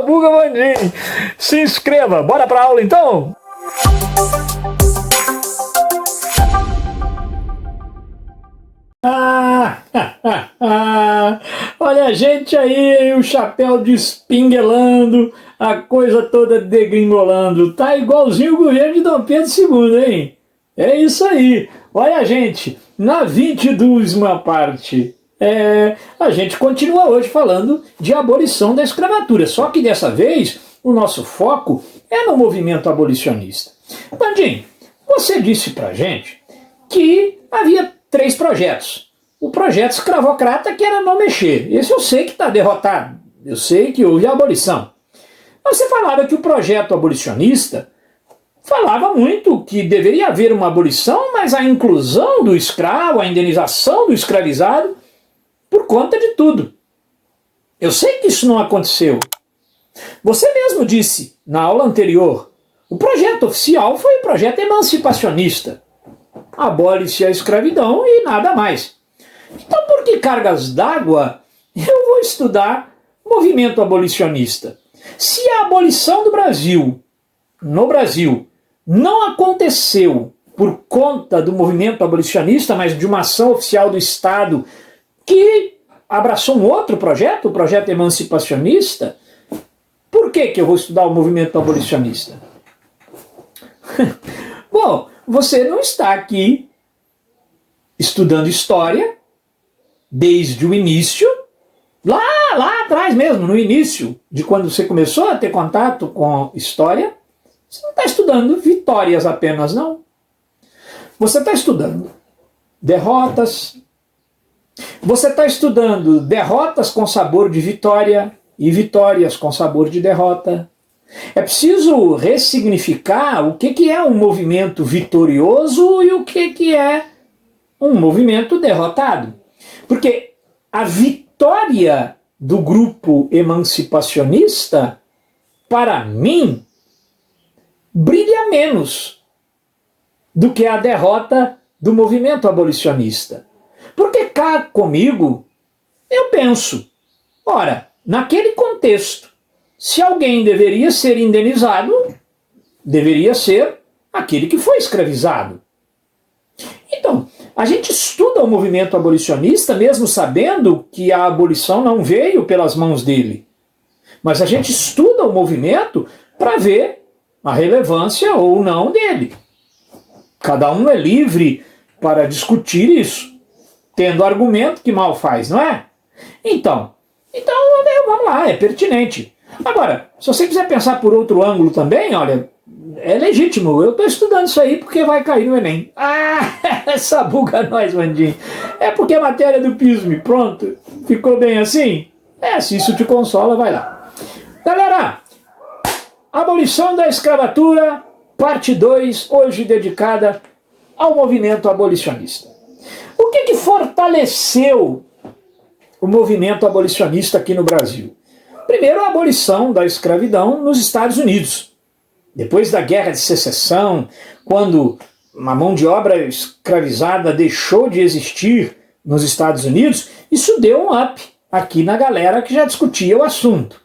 Sabuga Mandim. Se inscreva. Bora pra aula então? Olha a gente aí, o chapéu despinguelando, a coisa toda degringolando. Tá igualzinho o governo de Dom Pedro II, hein? É isso aí. Olha a gente, na 22ª parte. A gente continua hoje falando de abolição da escravatura, só que dessa vez o nosso foco é no movimento abolicionista. Bandim, você disse pra gente que havia 3 projetos. O projeto escravocrata, que era não mexer. Esse eu sei que está derrotado. Eu sei que houve a abolição. Você falava que o projeto abolicionista falava muito que deveria haver uma abolição, mas a inclusão do escravo, a indenização do escravizado, por conta de tudo. Eu sei que isso não aconteceu. Você mesmo disse na aula anterior, o projeto oficial foi o projeto emancipacionista. Abole-se a escravidão e nada mais. Então, por que cargas d'água eu vou estudar movimento abolicionista? Se a abolição do Brasil, no Brasil, não aconteceu por conta do movimento abolicionista, mas de uma ação oficial do Estado que abraçou um outro projeto, o projeto emancipacionista, por que eu vou estudar o movimento abolicionista? Bom, você não está aqui estudando história desde o início, lá atrás mesmo, no início de quando você começou a ter contato com história. Você não está estudando vitórias apenas, não. Você está estudando derrotas. Você está estudando derrotas com sabor de vitória e vitórias com sabor de derrota. É preciso ressignificar o que é um movimento vitorioso e o que é um movimento derrotado. Porque a vitória do grupo emancipacionista, para mim, brilha menos do que a derrota do movimento abolicionista. Porque cá comigo, eu penso, ora, naquele contexto, se alguém deveria ser indenizado, deveria ser aquele que foi escravizado. Então, a gente estuda o movimento abolicionista mesmo sabendo que a abolição não veio pelas mãos dele. Mas a gente estuda o movimento para ver a relevância ou não dele. Cada um é livre para discutir isso, tendo argumento que mal faz, não é? Então vamos lá, é pertinente. Agora, se você quiser pensar por outro ângulo também, olha, é legítimo. Eu estou estudando isso aí porque vai cair no Enem. Essa buga nós, Mandinho. É porque é matéria do PISM. Pronto. Ficou bem assim? Se isso te consola, vai lá. Galera, abolição da escravatura, parte 2, hoje dedicada ao movimento abolicionista. O que fortaleceu o movimento abolicionista aqui no Brasil? Primeiro, a abolição da escravidão nos Estados Unidos. Depois da Guerra de Secessão, quando a mão de obra escravizada deixou de existir nos Estados Unidos, isso deu um up aqui na galera que já discutia o assunto.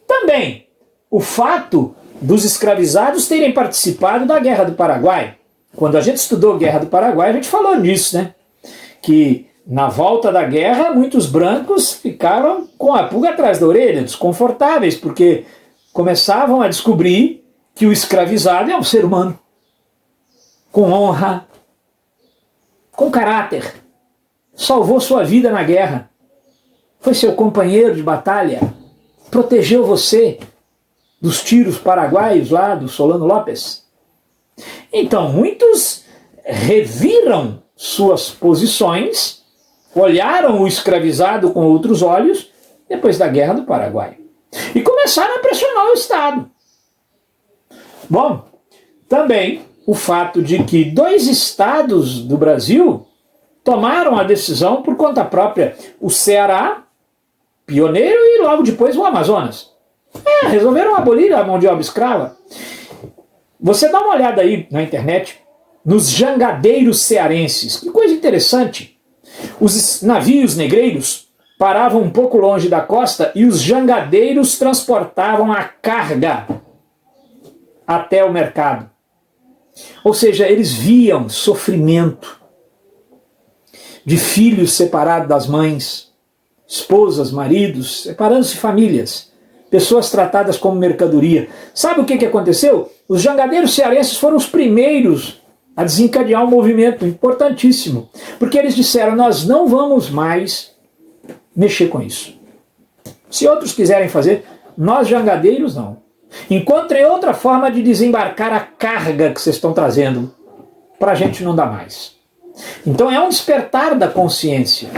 Também, o fato dos escravizados terem participado da Guerra do Paraguai. Quando a gente estudou a Guerra do Paraguai, a gente falou nisso, né? Que na volta da guerra, muitos brancos ficaram com a pulga atrás da orelha, desconfortáveis, porque começavam a descobrir que o escravizado é um ser humano, com honra, com caráter, salvou sua vida na guerra, foi seu companheiro de batalha, protegeu você dos tiros paraguaios lá do Solano Lopes. Então, muitos reviram suas posições, olharam o escravizado com outros olhos depois da Guerra do Paraguai e começaram a pressionar o Estado. Bom, também o fato de que 2 estados do Brasil tomaram a decisão por conta própria. O Ceará, pioneiro, e logo depois o Amazonas. Resolveram abolir a mão de obra escrava. Você dá uma olhada aí na internet, nos jangadeiros cearenses. Que coisa interessante. Os navios negreiros paravam um pouco longe da costa e os jangadeiros transportavam a carga até o mercado. Ou seja, eles viam sofrimento de filhos separados das mães, esposas, maridos, separando-se famílias, pessoas tratadas como mercadoria. Sabe o que aconteceu? Os jangadeiros cearenses foram os primeiros a desencadear um movimento importantíssimo, porque eles disseram, nós não vamos mais mexer com isso. Se outros quiserem fazer, nós jangadeiros não. Encontrem outra forma de desembarcar a carga que vocês estão trazendo, para a gente não dá mais. Então é um despertar da consciência.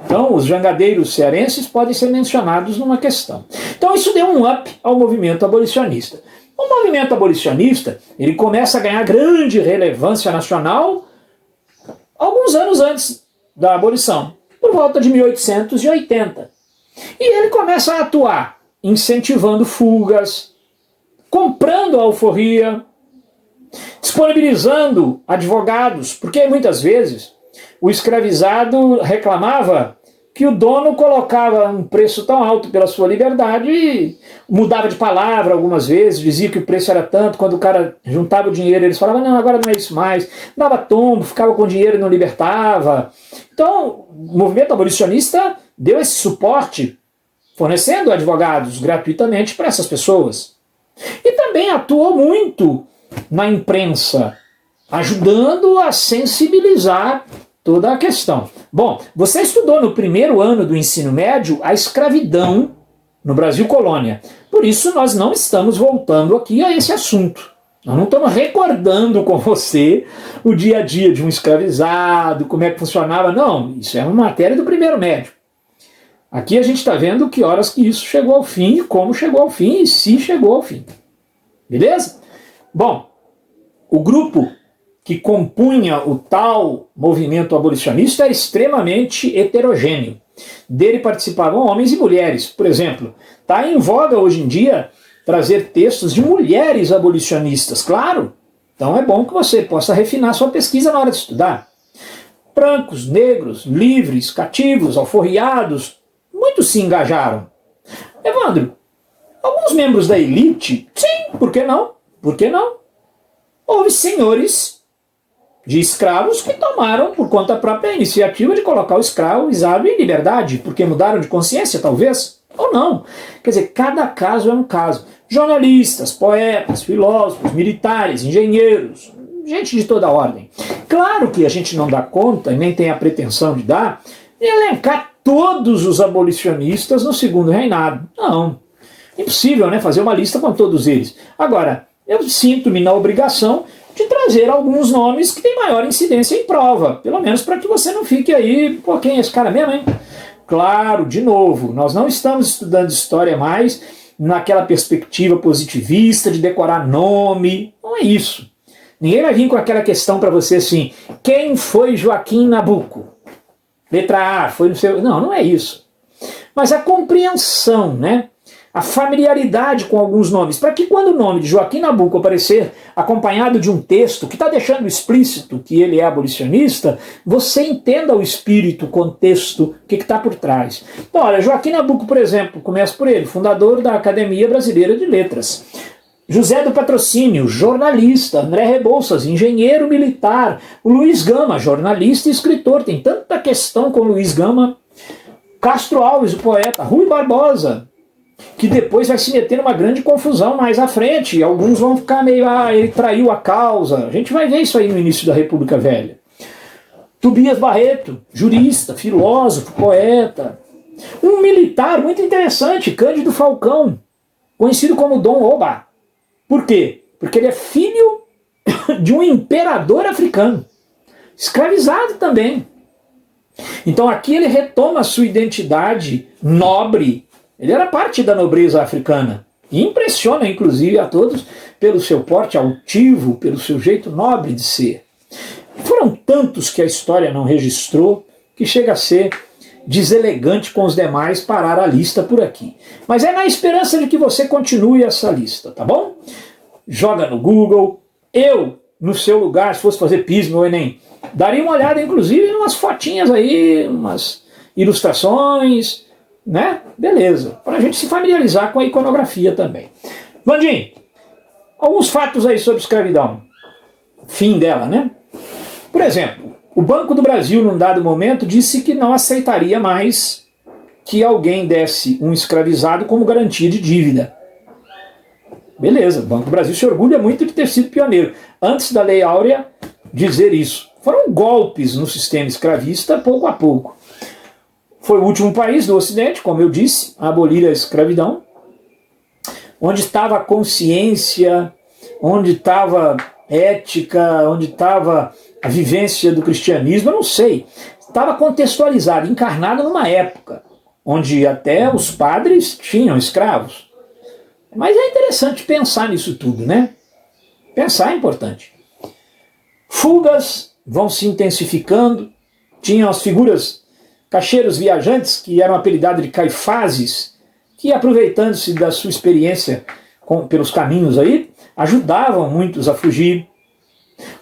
Então os jangadeiros cearenses podem ser mencionados numa questão. Então isso deu um up ao movimento abolicionista. O movimento abolicionista, ele começa a ganhar grande relevância nacional alguns anos antes da abolição, por volta de 1880. E ele começa a atuar incentivando fugas, comprando alforria, disponibilizando advogados, porque muitas vezes o escravizado reclamava que o dono colocava um preço tão alto pela sua liberdade e mudava de palavra algumas vezes, dizia que o preço era tanto, quando o cara juntava o dinheiro eles falavam, não, agora não é isso mais, dava tombo, ficava com dinheiro e não libertava. Então o movimento abolicionista deu esse suporte, fornecendo advogados gratuitamente para essas pessoas. E também atuou muito na imprensa, ajudando a sensibilizar toda a questão. Bom, você estudou no primeiro ano do ensino médio a escravidão no Brasil colônia. Por isso nós não estamos voltando aqui a esse assunto. Nós não estamos recordando com você o dia a dia de um escravizado, como é que funcionava. Não, isso é uma matéria do primeiro médio. Aqui a gente está vendo que horas que isso chegou ao fim, como chegou ao fim e se chegou ao fim. Beleza? Bom, o grupo que compunha o tal movimento abolicionista era extremamente heterogêneo. Dele participavam homens e mulheres. Por exemplo, está em voga hoje em dia trazer textos de mulheres abolicionistas, claro. Então é bom que você possa refinar sua pesquisa na hora de estudar. Brancos, negros, livres, cativos, alforriados, muitos se engajaram. Evandro, alguns membros da elite, sim, por que não? Por que não? Houve senhores de escravos que tomaram por conta própria a iniciativa de colocar o escravizado em liberdade, porque mudaram de consciência, talvez, ou não. Quer dizer, cada caso é um caso. Jornalistas, poetas, filósofos, militares, engenheiros, gente de toda ordem. Claro que a gente não dá conta, e nem tem a pretensão de dar, de elencar todos os abolicionistas no segundo reinado. Não. Impossível, né, fazer uma lista com todos eles. Agora, eu sinto-me na obrigação de trazer alguns nomes que têm maior incidência em prova, pelo menos para que você não fique aí, pô, quem é esse cara mesmo, hein? Claro, de novo, nós não estamos estudando história mais naquela perspectiva positivista de decorar nome, não é isso. Ninguém vai vir com aquela questão para você assim, quem foi Joaquim Nabuco? Letra A, foi no seu... Não, não é isso. Mas a compreensão, né? A familiaridade com alguns nomes, para que quando o nome de Joaquim Nabuco aparecer acompanhado de um texto que está deixando explícito que ele é abolicionista, você entenda o espírito, o contexto, o que está por trás. Então, olha, Joaquim Nabuco, por exemplo, começa por ele, fundador da Academia Brasileira de Letras. José do Patrocínio, jornalista. André Rebouças, engenheiro militar. O Luiz Gama, jornalista e escritor. Tem tanta questão com o Luiz Gama. Castro Alves, o poeta. Rui Barbosa, que depois vai se meter numa grande confusão mais à frente. E alguns vão ficar meio, ele traiu a causa. A gente vai ver isso aí no início da República Velha. Tobias Barreto, jurista, filósofo, poeta. Um militar muito interessante, Cândido Falcão, conhecido como Dom Oba. Por quê? Porque ele é filho de um imperador africano, escravizado também. Então aqui ele retoma a sua identidade nobre. Ele era parte da nobreza africana. E impressiona, inclusive, a todos pelo seu porte altivo, pelo seu jeito nobre de ser. Foram tantos que a história não registrou, que chega a ser deselegante com os demais parar a lista por aqui. Mas é na esperança de que você continue essa lista, tá bom? Joga no Google. Eu, no seu lugar, se fosse fazer PISM ou Enem, daria uma olhada, inclusive, em umas fotinhas aí, umas ilustrações, né? Beleza, para a gente se familiarizar com a iconografia também. Vandim, alguns fatos aí sobre escravidão. Fim dela, né? Por exemplo, o Banco do Brasil, num dado momento, disse que não aceitaria mais que alguém desse um escravizado como garantia de dívida. Beleza, o Banco do Brasil se orgulha muito de ter sido pioneiro. Antes da Lei Áurea dizer isso. Foram golpes no sistema escravista pouco a pouco. Foi o último país do Ocidente, como eu disse, a abolir a escravidão. Onde estava a consciência, onde estava ética, onde estava a vivência do cristianismo, eu não sei. Estava contextualizado, encarnado numa época onde até os padres tinham escravos. Mas é interessante pensar nisso tudo, né? Pensar é importante. Fugas vão se intensificando. Tinham as figuras cacheiros viajantes, que eram apelidados de caifazes, que, aproveitando-se da sua experiência pelos caminhos aí, ajudavam muitos a fugir.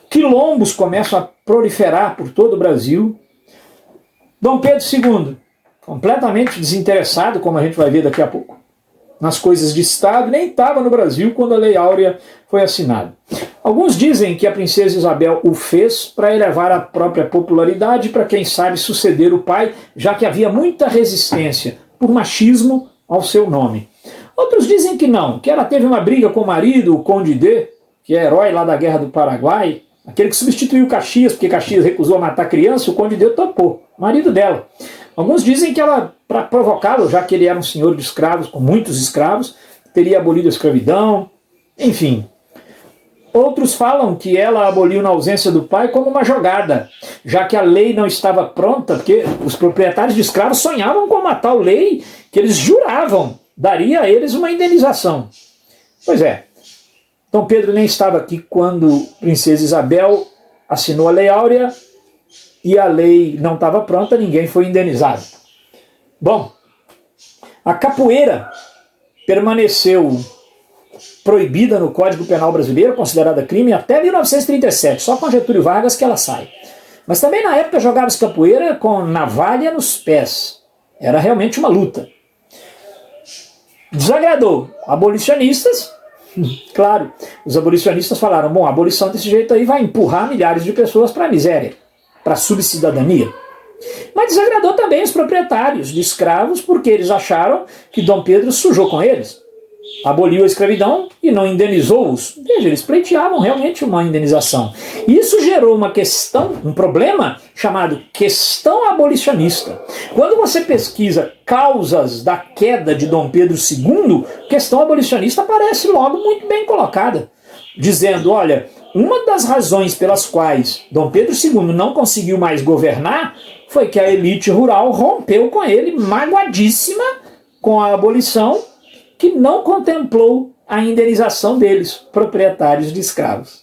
Quilombos começam a proliferar por todo o Brasil. Dom Pedro II, completamente desinteressado, como a gente vai ver daqui a pouco, nas coisas de Estado, nem estava no Brasil quando a Lei Áurea foi assinada. Alguns dizem que a princesa Isabel o fez para elevar a própria popularidade, para quem sabe suceder o pai, já que havia muita resistência por machismo ao seu nome. Outros dizem que não, que ela teve uma briga com o marido, o Conde D, que é herói lá da Guerra do Paraguai, aquele que substituiu Caxias, porque Caxias recusou matar criança, o Conde D topou, marido dela. Alguns dizem que ela, para provocá-lo, já que ele era um senhor de escravos, com muitos escravos, teria abolido a escravidão, enfim. Outros falam que ela aboliu na ausência do pai como uma jogada, já que a lei não estava pronta, porque os proprietários de escravos sonhavam com uma tal lei que eles juravam daria a eles uma indenização. Pois é, Dom Pedro nem estava aqui quando Princesa Isabel assinou a Lei Áurea e a lei não estava pronta, ninguém foi indenizado. Bom, a capoeira permaneceu proibida no Código Penal Brasileiro, considerada crime, até 1937, só com Getúlio Vargas que ela sai. Mas também na época jogava-se capoeira com navalha nos pés. Era realmente uma luta. Desagradou abolicionistas. Claro, os abolicionistas falaram, bom, a abolição desse jeito aí vai empurrar milhares de pessoas para a miséria, para a subcidadania. Mas desagradou também os proprietários de escravos, porque eles acharam que Dom Pedro sujou com eles. Aboliu a escravidão e não indenizou-os. Veja, eles pleiteavam realmente uma indenização. Isso gerou uma questão, um problema chamado questão abolicionista. Quando você pesquisa causas da queda de Dom Pedro II, questão abolicionista aparece logo muito bem colocada, dizendo, olha, uma das razões pelas quais Dom Pedro II não conseguiu mais governar foi que a elite rural rompeu com ele, magoadíssima com a abolição, que não contemplou a indenização deles, proprietários de escravos.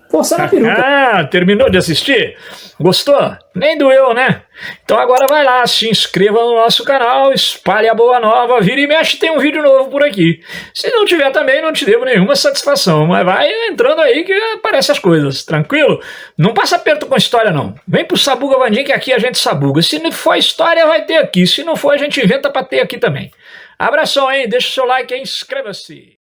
Força na peruca. Ah, terminou de assistir? Gostou? Nem doeu, né? Então agora vai lá, se inscreva no nosso canal, espalhe a boa nova, vira e mexe, tem um vídeo novo por aqui. Se não tiver também, não te devo nenhuma satisfação, mas vai entrando aí que aparecem as coisas, tranquilo? Não passa aperto com história não. Vem pro Sabuga Vandim que aqui a gente sabuga. Se não for história, vai ter aqui. Se não for, a gente inventa pra ter aqui também. Abração, hein? Deixa o seu like aí, inscreva-se.